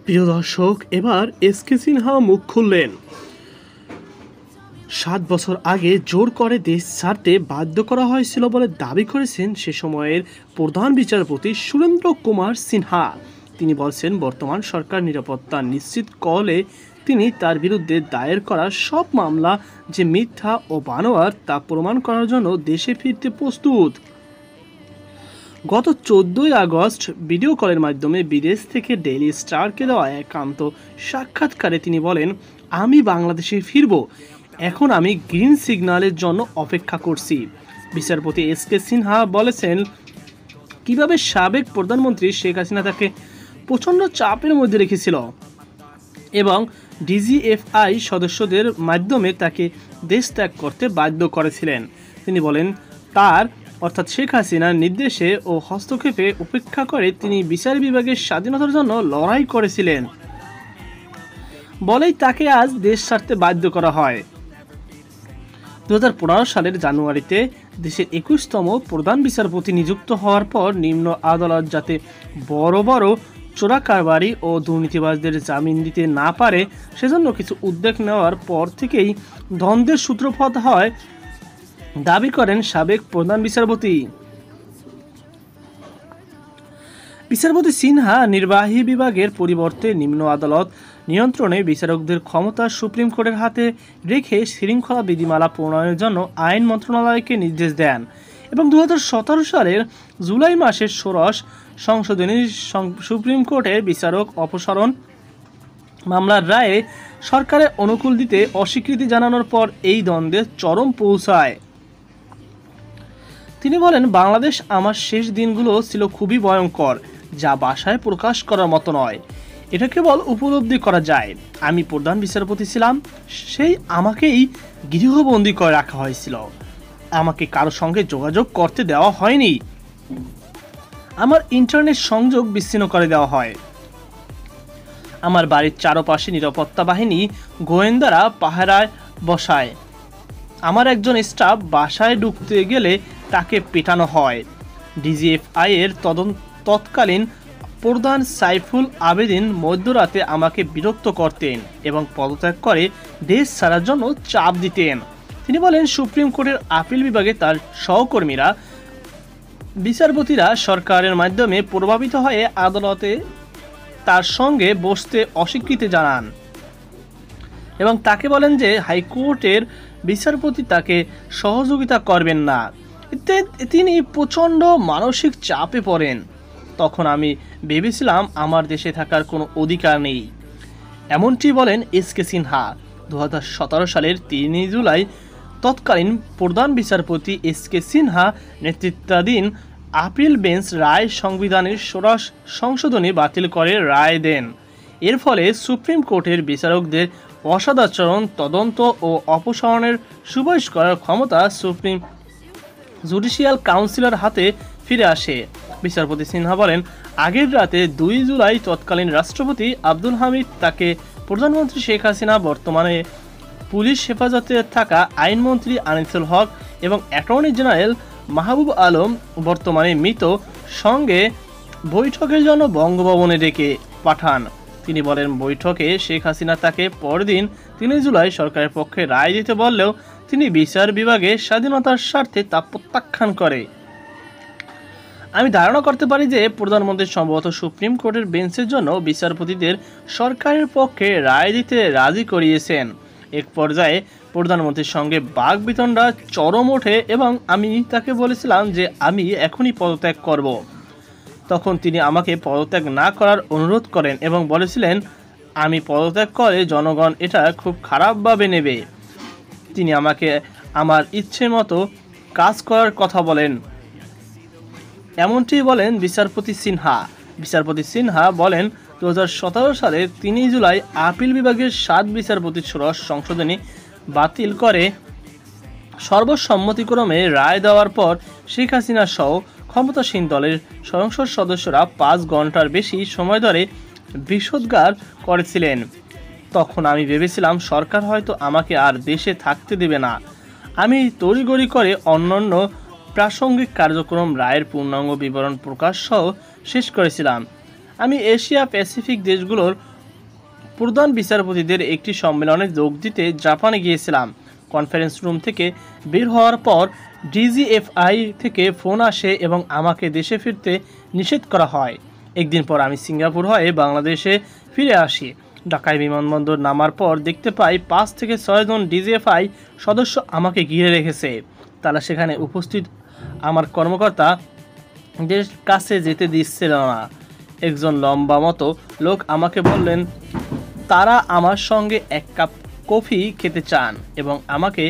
প্রিয় দর্শক, এবার এসকে সিনহা মুখ খুললেন। 7 বছর আগে জোর করে দেশ ছাড়তে বাধ্য করা হয়েছিল বলে দাবি করেছেন সে সময়ের প্রধান বিচারপতি সুরেন্দ্র কুমার সিনহা। তিনি বলছেন, বর্তমান সরকার নিরাপত্তা নিশ্চিত করলে তিনি তার বিরুদ্ধে দায়ের করা সব মামলা যে মিথ্যা ও বানোয়ার তা প্রমাণ করার জন্য দেশে ফিরতে প্রস্তুত। গত 14 আগস্ট ভিডিও কলের মাধ্যমে বিদেশ থেকে ডেইলি স্টারকে দেওয়া একান্ত সাক্ষাৎকারে তিনি বলেন, আমি বাংলাদেশে ফিরব, এখন আমি গ্রিন সিগন্যালের জন্য অপেক্ষা করছি। বিচারপতি এসকে সিনহা বলেছেন, কিভাবে সাবেক প্রধানমন্ত্রী শেখ হাসিনা তাকে প্রচণ্ড চাপের মধ্যে রেখেছিল এবং ডিজিএফআই সদস্যদের মাধ্যমে তাকে দেশ ত্যাগ করতে বাধ্য করেছিলেন। তিনি বলেন, তার অর্থাৎ শেখ হাসিনার নির্দেশে ও হস্তক্ষেপে উপেক্ষা করে তিনি বিচার বিভাগের স্বাধীনতার জন্য লড়াই করেছিলেন বলেই তাকে আজ দেশ ছাড়তে বাধ্য করা হয়। 2015 সালের জানুয়ারিতে দেশের 21তম প্রধান বিচারপতি নিযুক্ত হওয়ার পর নিম্ন আদালত যাতে বড় বড় চোরাকারবারি ও দুর্নীতিবাজদের জামিন দিতে না পারে সেজন্য কিছু উদ্যোগ নেওয়ার পর থেকেই দ্বন্দ্বের সূত্রপাত হয় দাবি করেন সাবেক প্রধান বিচারপতি। বিচারপতি সিনহা নির্বাহী বিভাগের পরিবর্তে নিম্ন আদালত নিয়ন্ত্রণে বিচারকদের ক্ষমতা সুপ্রিম কোর্টের হাতে রেখে শৃঙ্খলা বিধিমালা প্রণয়নের জন্য আইন মন্ত্রণালয়কে নির্দেশ দেন এবং 2017 সালের জুলাই মাসের ষোড়শ সংশোধনী সুপ্রিম কোর্টের বিচারক অপসারণ মামলার রায়ে সরকারের অনুকূল দিতে অস্বীকৃতি জানানোর পর এই দ্বন্দ্বে চরম পৌঁছায়। তিনি বলেন, বাংলাদেশ আমার শেষ দিনগুলো ছিল খুবই ভয়ঙ্কর, যা ভাষায় প্রকাশ করার মতো নয়। এটা কেবল উপলব্ধি করা যায়। আমি প্রধান বিচারপতি ছিলাম, সেই আমাকেই গৃহবন্দী করে রাখা হয়েছিল। আমাকে কারো সঙ্গে যোগাযোগ করতে দেওয়া হয়নি। আমার ইন্টারনেট সংযোগ বিচ্ছিন্ন করে দেওয়া হয়। আমার বাড়ির চারপাশে নিরাপত্তা বাহিনী গোয়েন্দারা পাহারায় বসায়। আমার একজন স্টাফ বাসায় ঢুকতে গেলে তাকে পেটানো হয়। ডিজিএফআই এর তৎকালীন প্রধান সাইফুল আবেদিন মধ্যরাতে আমাকে বিরক্ত করতেন এবং পদত্যাগ করে দেশ ছাড়ার জন্য চাপ দিতেন। তিনি বলেন, সুপ্রিম কোর্টের আপিল বিভাগে তার সহকর্মীরা বিচারপতিরা সরকারের মাধ্যমে প্রভাবিত হয়ে আদালতে তার সঙ্গে বসতে অস্বীকৃতি জানান এবং তাকে বলেন যে হাইকোর্টের বিচারপতি তাকে সহযোগিতা করবেন না। এতে তিনি প্রচণ্ড মানসিক চাপে পড়েন। তখন আমি ভেবেছিলাম আমার দেশে থাকার কোনো অধিকার নেই। এমনটি বলেন এসকে সিনহা। 2017 সালের 3 জুলাই তৎকালীন প্রধান বিচারপতি এসকে সিনহা নেতৃত্বাধীন আপিল বেঞ্চ রায় সংবিধানের ষোড়শ সংশোধনী বাতিল করে রায় দেন। এর ফলে সুপ্রিম কোর্টের বিচারকদের অসদাচরণ তদন্ত ও অপসারণের সুপারিশ করার ক্ষমতা সুপ্রিম জুডিশিয়াল কাউন্সিলের হাতে ফিরে আসে। বিচারপতি সিনহা বলেন, আগের রাতে 2 জুলাই তৎকালীন রাষ্ট্রপতি আব্দুল হামিদ তাকে প্রধানমন্ত্রী শেখ হাসিনা, বর্তমানে পুলিশ হেফাজতে থাকা আইনমন্ত্রী আনিসুল হক এবং অ্যাটর্নি জেনারেল মাহবুব আলম, বর্তমানে মৃত, সঙ্গে বৈঠকের জন্য বঙ্গভবনে ডেকে পাঠান। তিনি বলেন, বৈঠকে শেখ হাসিনা তাকে পরদিন 3 জুলাই সরকারের পক্ষে রায় দিতে বললেও তিনি বিচার বিভাগে স্বাধীনতার স্বার্থে তা প্রত্যাখ্যান করে। আমি ধারণা করতে পারি যে প্রধানমন্ত্রী সম্ভবত সুপ্রিম কোর্টের বেঞ্চের জন্য বিচারপতিদের সরকারের পক্ষে রায় দিতে রাজি করিয়েছেন। এক পর্যায়ে প্রধানমন্ত্রীর সঙ্গে বাকবিতণ্ডা চরম ওঠে এবং আমি তাকে বলেছিলাম যে আমি এখনই পদত্যাগ করব। তখন তিনি আমাকে পদত্যাগ না করার অনুরোধ করেন এবং বলেছিলেন, আমি পদত্যাগ করে জনগণ এটা খুব খারাপভাবে নেবে। তিনি আমাকে আমার ইচ্ছে মতো কাজ করার কথা বলেন। এমনটি বলেন বিচারপতি সিনহা। বিচারপতি সিনহা বলেন, 2017 সালের 3 জুলাই আপিল বিভাগের 7 বিচারপতির ষোড়শ সংশোধনী বাতিল করে সর্বসম্মতিক্রমে রায় দেওয়ার পর শেখ হাসিনা সহ ক্ষমতাসীন দলের সংসদ সদস্যরা 5 ঘন্টার বেশি সময় ধরে বিষোদ্গার করেছিলেন। তখন আমি ভেবেছিলাম সরকার হয়তো আমাকে আর দেশে থাকতে দেবে না। আমি তড়িঘড়ি করে অন্যান্য প্রাসঙ্গিক কার্যক্রম রায়ের পূর্ণাঙ্গ বিবরণ প্রকাশ সহ শেষ করেছিলাম। আমি এশিয়া প্যাসিফিক দেশগুলোর প্রধান বিচারপতিদের একটি সম্মেলনে যোগ দিতে জাপানে গিয়েছিলাম। কনফারেন্স রুম থেকে বের হওয়ার পর ডিজিএফআই থেকে ফোন আসে এবং আমাকে দেশে ফিরতে নিষেধ করা হয়। একদিন পর আমি সিঙ্গাপুর হয়ে বাংলাদেশে ফিরে আসি। ঢাকায় বিমানবন্দর নামার পর দেখতে পাই 5 থেকে 6 জন ডিজিএফআই সদস্য আমাকে ঘিরে রেখেছে। তারা সেখানে উপস্থিত আমার কর্মকর্তাদের কাছে যেতে দিচ্ছিল না। একজন লম্বা মতো লোক আমাকে বললেন তারা আমার সঙ্গে 1 কাপ কফি খেতে চান এবং আমাকে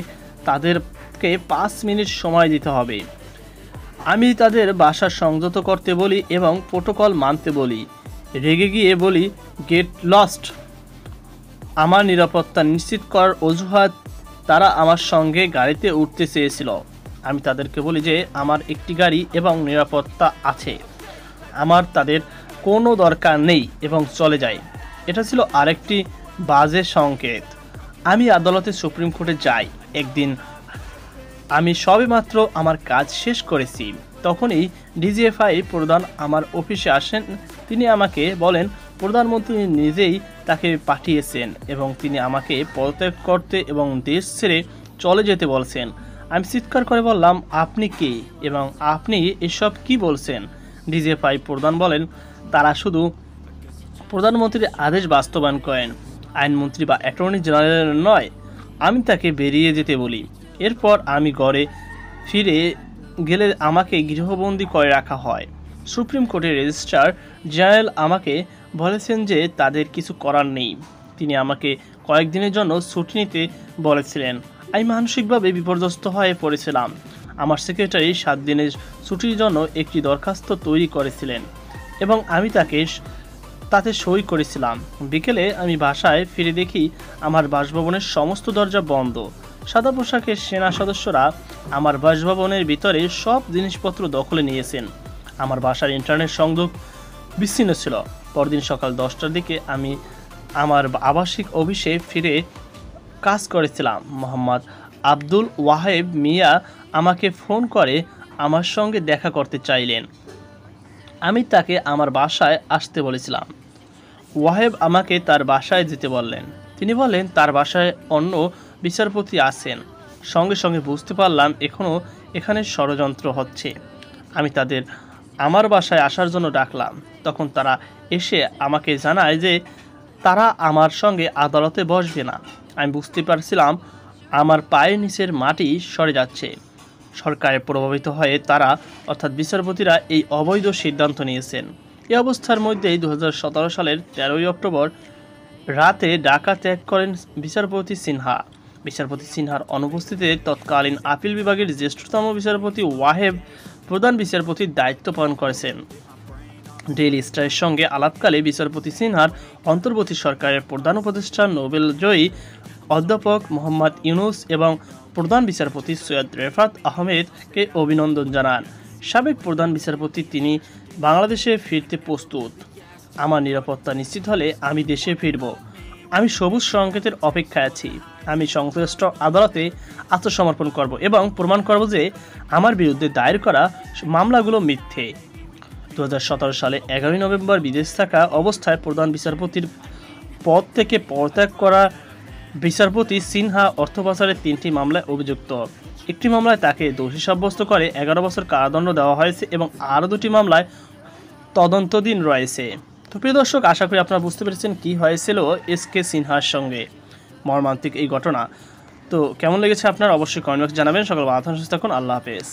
তাদেরকে 5 মিনিট সময় দিতে হবে। আমি তাদের বাসা সংযত করতে বলি এবং প্রোটোকল মানতে বলি। রেগে গিয়ে বলি গেট লস্ট। আমার নিরাপত্তা নিশ্চিত করার অজুহাত তারা আমার সঙ্গে গাড়িতে উঠতে চেয়েছিল। আমি তাদেরকে বলি যে আমার একটি গাড়ি এবং নিরাপত্তা আছে, আমার তাদের কোনো দরকার নেই এবং চলে যাই। এটা ছিল আরেকটি বাজে সংকেত। আমি আদালতে সুপ্রিম কোর্টে যাই। একদিন আমি সবেমাত্র আমার কাজ শেষ করেছি, তখনই ডিজিএফআই প্রধান আমার অফিসে আসেন। তিনি আমাকে বলেন প্রধানমন্ত্রী নিজেই তাকে পাঠিয়েছেন এবং তিনি আমাকে পদত্যাগ করতে এবং দেশ ছেড়ে চলে যেতে বলছেন। আমি চিৎকার করে বললাম আপনি কে এবং আপনি এসব কি বলছেন? ডিজিএফআই প্রধান বলেন তারা শুধু প্রধানমন্ত্রীর আদেশ বাস্তবায়ন করেন, আইনমন্ত্রী বা অ্যাটর্নি জেনারেল নয়। আমি তাকে বেরিয়ে যেতে বলি। এরপর আমি ঘরে ফিরে গেলে আমাকে গৃহবন্দী করে রাখা হয়। সুপ্রিম কোর্টের রেজিস্ট্রার জেনারেল আমাকে বলেছেন যে তাদের কিছু করার নেই। তিনি আমাকে কয়েকদিনের জন্য ছুটি নিতে বলেছিলেন। আমি মানসিকভাবে বিপর্যস্ত হয়ে পড়েছিলাম। আমার সেক্রেটারি 7 দিনের ছুটির জন্য একটি দরখাস্ত তৈরি করেছিলেন এবং আমি তাতে সই করেছিলাম। বিকেলে আমি বাসায় ফিরে দেখি আমার বাসভবনের সমস্ত দরজা বন্ধ। সাদা পোশাকের সেনা সদস্যরা আমার বাসভবনের ভিতরে সব জিনিসপত্র দখলে নিয়েছেন। আমার বাসার ইন্টারনেট সংযোগ বিচ্ছিন্ন ছিল। পরদিন সকাল 10টার দিকে আমি আমার আবাসিক অফিসে ফিরে কাজ করেছিলাম। মোহাম্মদ আব্দুল ওয়াহেব মিয়া আমাকে ফোন করে আমার সঙ্গে দেখা করতে চাইলেন। আমি তাকে আমার বাসায় আসতে বলেছিলাম। ওয়াহেব আমাকে তার বাসায় যেতে বললেন। তিনি বললেন তার বাসায় অন্য বিচারপতি আছেন। সঙ্গে সঙ্গে বুঝতে পারলাম এখানে ষড়যন্ত্র হচ্ছে। আমি তাদের আমার বাসায় আসার জন্য ডাকলাম। তখন তারা এসে আমাকে জানায় যে তারা আমার সঙ্গে আদালতে বসবে না। আমি বুঝতে পারছিলাম আমার পায়ের নিচের মাটি সরে যাচ্ছে। সরকারের প্রভাবিত হয়ে তারা অর্থাৎ বিচারপতিরা এই অবৈধ সিদ্ধান্ত নিয়েছেন। এই অবস্থার মধ্যেই 2017 সালের 13ই অক্টোবর রাতে ঢাকা ত্যাগ করেন বিচারপতি সিনহা। বিচারপতি সিনহার অনুপস্থিতিতে তৎকালীন আপিল বিভাগের জ্যেষ্ঠতম বিচারপতি ওয়াহেব প্রধান বিচারপতির দায়িত্ব পালন করেছেন। ডেইলি স্টারের সঙ্গে আলাপকালে বিচারপতি সিনহার অন্তর্বর্তী সরকারের প্রধান উপদেষ্টা নোবেলজয়ী অধ্যাপক মোহাম্মদ ইউনুস এবং প্রধান বিচারপতি সৈয়দ রেফাত আহমেদকে অভিনন্দন জানান। সাবেক প্রধান বিচারপতি তিনি বাংলাদেশে ফিরতে প্রস্তুত। আমার নিরাপত্তা নিশ্চিত হলে আমি দেশে ফিরব। আমি সবুজ সংকেতের অপেক্ষায় আছি। আমি সংশ্লিষ্ট আদালতে আত্মসমর্পণ করব এবং প্রমাণ করব যে আমার বিরুদ্ধে দায়ের করা মামলাগুলো মিথ্যে। 2017 সালে 11 নভেম্বর বিদেশ থাকা অবস্থায় প্রধান বিচারপতির পদ থেকে পদত্যাগ করা বিচারপতি সিনহা অর্থ পাচারের 3টি মামলায় অভিযুক্ত। একটি মামলায় তাকে দোষী সাব্যস্ত করে 11 বছর কারাদণ্ড দেওয়া হয়েছে এবং আরও 2টি মামলায় তদন্তাধীন রয়েছে। তো প্রিয় দর্শক, আশা করি আপনারা বুঝতে পেরেছেন কি হয়েছিল এসকে সিনহার সঙ্গে, মর্মান্তিক এই ঘটনা। তো কেমন লেগেছে আপনার অবশ্যই কমেন্ট বক্সে জানাবেন। সকল ভালো থাকুন, সুস্থ থাকুন, আল্লাহ হাফেজ।